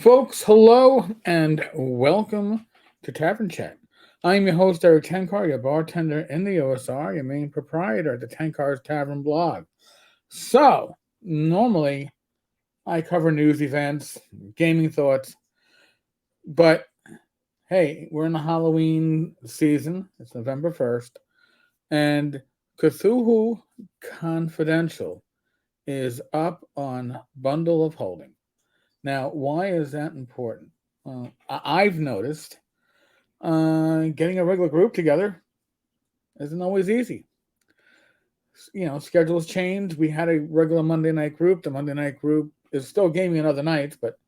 Folks, hello and welcome to Tavern Chat. I'm your host, Eric Tenkar, your bartender in the OSR, your main proprietor at the Tenkar's Tavern blog. So, normally I cover news events, gaming thoughts, but hey, we're in the Halloween season. It's November 1st, and Cthulhu Confidential is up on Bundle of Holding. Now, why is that important? I've noticed getting a regular group together isn't always easy. Schedules change. We had a regular Monday night group. The Monday night group is still gaming on other nights, but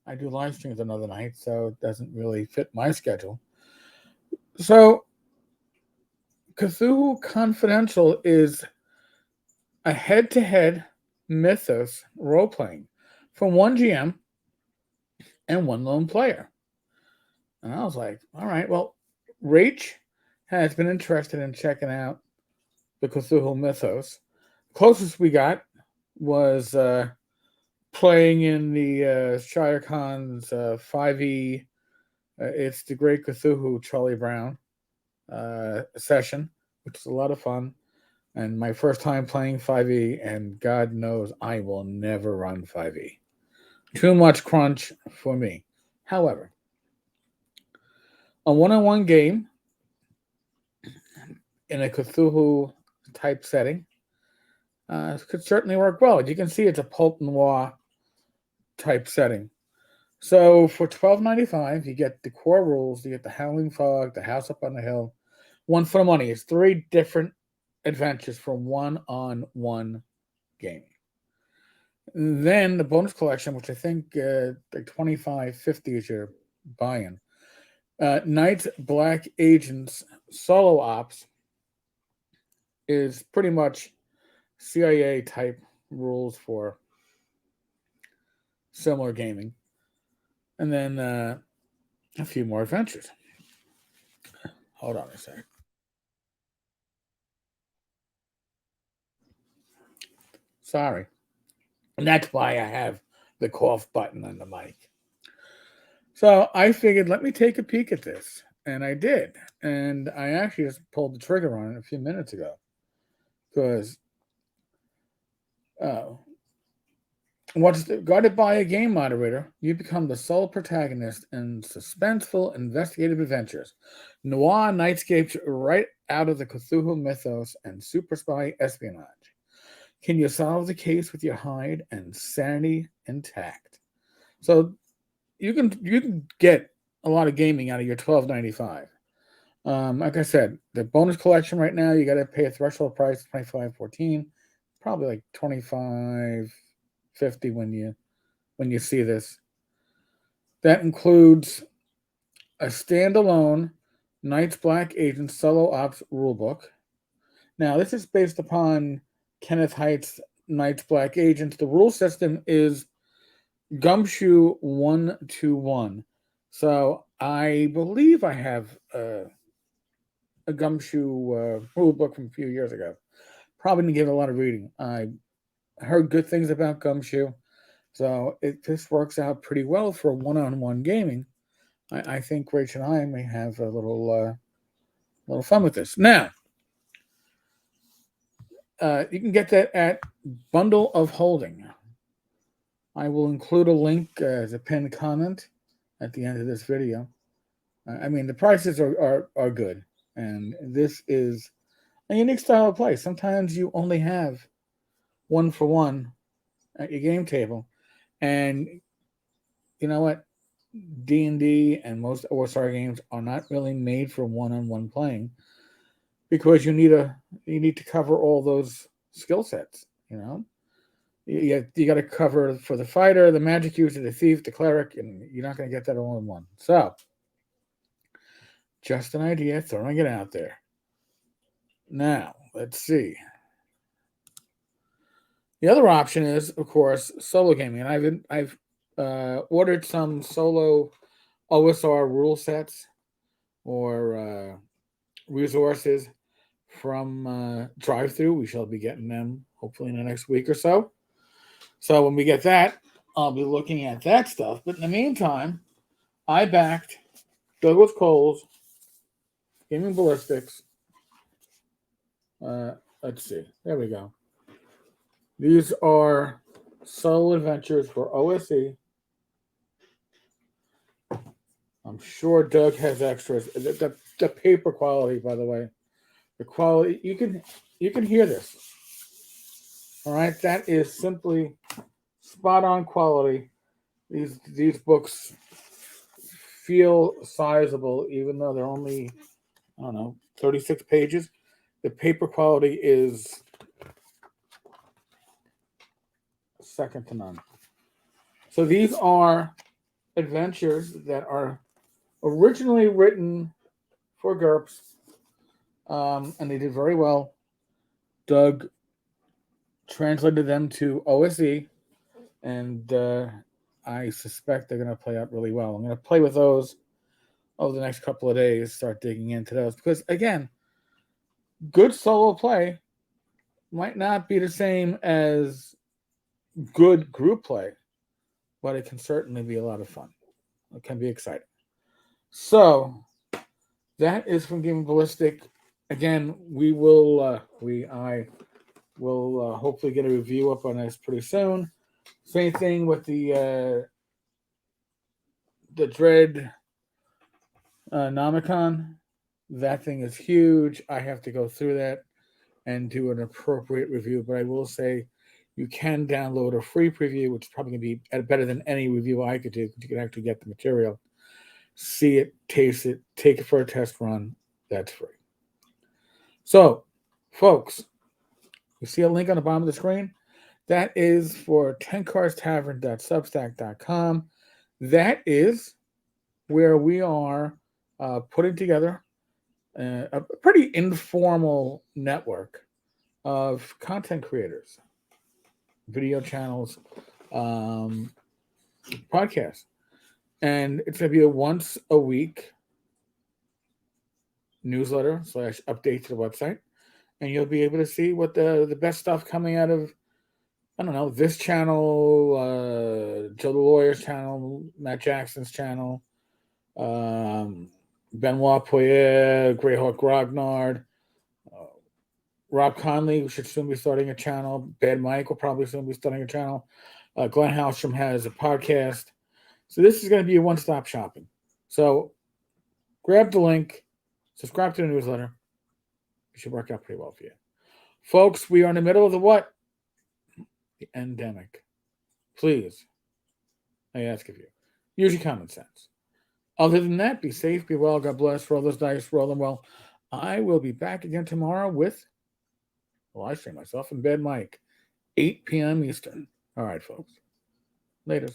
I do live streams on other nights, so it doesn't really fit my schedule. So, Cthulhu Confidential is a head to head mythos role playing from one GM and one lone player. And I was like, all right, well, Rach has been interested in checking out the Cthulhu mythos. Closest we got was playing in the Shire Khan's 5e. It's the Great Cthulhu Charlie Brown session, which is a lot of fun. And my first time playing 5e, and God knows I will never run 5e. Too much crunch for me. However, a one-on-one game in a Cthulhu type setting could certainly work well. You can see it's a pulp noir type setting. So for $12.95, you get the core rules. You get the Howling Fog, the House Up on the Hill. One for the money. It's 3 different adventures for one-on-one gaming. Then the bonus collection, which I think like $25.50 is your buy-in. Knights Black Agents Solo Ops is pretty much CIA type rules for similar gaming. And then a few more adventures. Hold on a sec. Sorry. And that's why I have the cough button on the mic. So I figured, let me take a peek at this. And I did. And I actually just pulled the trigger on it a few minutes ago. Because once guided by a game moderator, you become the sole protagonist in suspenseful investigative adventures. Noir nightscapes right out of the Cthulhu mythos and super spy espionage. Can you solve the case with your hide and sanity intact? So you can get a lot of gaming out of your $12.95. Like I said, the bonus collection right now, you got to pay a threshold price of $25.14, probably like $25.50 when you see this. That includes a standalone Knights Black Agent Solo Ops rulebook. Now, this is based upon Kenneth Haight's Knights Black Agents. The rule system is Gumshoe 121. So I believe I have a Gumshoe rule book from a few years ago. Probably didn't give a lot of reading. I heard good things about Gumshoe, so this works out pretty well for one-on-one gaming. I think Rach and I may have a little fun with this. Now, you can get that at Bundle of Holding. I will include a link as a pinned comment at the end of this video. I mean, the prices are good. And this is a unique style of play. Sometimes you only have one for one at your game table. And you know what? D&D and most OSR games are not really made for one-on-one playing because you need to cover all those skill sets, you know? You got to cover for the fighter, the magic user, the thief, the cleric, and you're not going to get that all in one. So, just an idea, throwing it out there. Now, let's see. The other option is, of course, solo gaming, and I've ordered some solo OSR rule sets or resources from Drive-Thru. We shall be getting them hopefully in the next week or so. So when we get that, I'll be looking at that stuff. But in the meantime, I backed Douglas Cole's Gaming Ballistics. Let's see. There we go. These are Subtle Adventures for OSE. I'm sure Doug has extras. The paper quality, by the way, the quality you can hear this. All right, that is simply spot on quality. These books feel sizable, even though they're only 36 pages. The paper quality is second to none. So these are adventures that are originally written for GURPS, and they did very well. Doug translated them to OSE, and I suspect they're going to play out really well. I'm going to play with those over the next couple of days, start digging into those, because again, good solo play might not be the same as good group play, but it can certainly be a lot of fun. It can be exciting. So that is from Gaming Ballistic. Again, I will hopefully get a review up on this pretty soon. Same thing with the Dread Nomicon. That thing is huge. I have to go through that and do an appropriate review. But I will say you can download a free preview, which is probably going to be better than any review I could do, because you can actually get the material, see it, taste it, take it for a test run. That's free. So, folks, you see a link on the bottom of the screen? That is for tenkarstavern.substack.com. That is where we are putting together a pretty informal network of content creators, video channels, podcasts. And it's going to be a once a week newsletter / update to the website. And you'll be able to see what the best stuff coming out of, this channel, Joe the Lawyer's channel, Matt Jackson's channel, Benoit Poirier, Greyhawk Grognard, Rob Conley should soon be starting a channel. Bad Mike will probably soon be starting a channel. Glenn Hallstrom has a podcast. So this is going to be a one-stop shopping. So grab the link, subscribe to the newsletter. It should work out pretty well for you. Folks, we are in the middle of the what? The endemic. Please, I ask of you, use your common sense. Other than that, be safe, be well, God bless, roll those dice, roll them well. I will be back again tomorrow with, I stream myself in bed, Mike, 8 p.m. Eastern. All right, folks. Laters.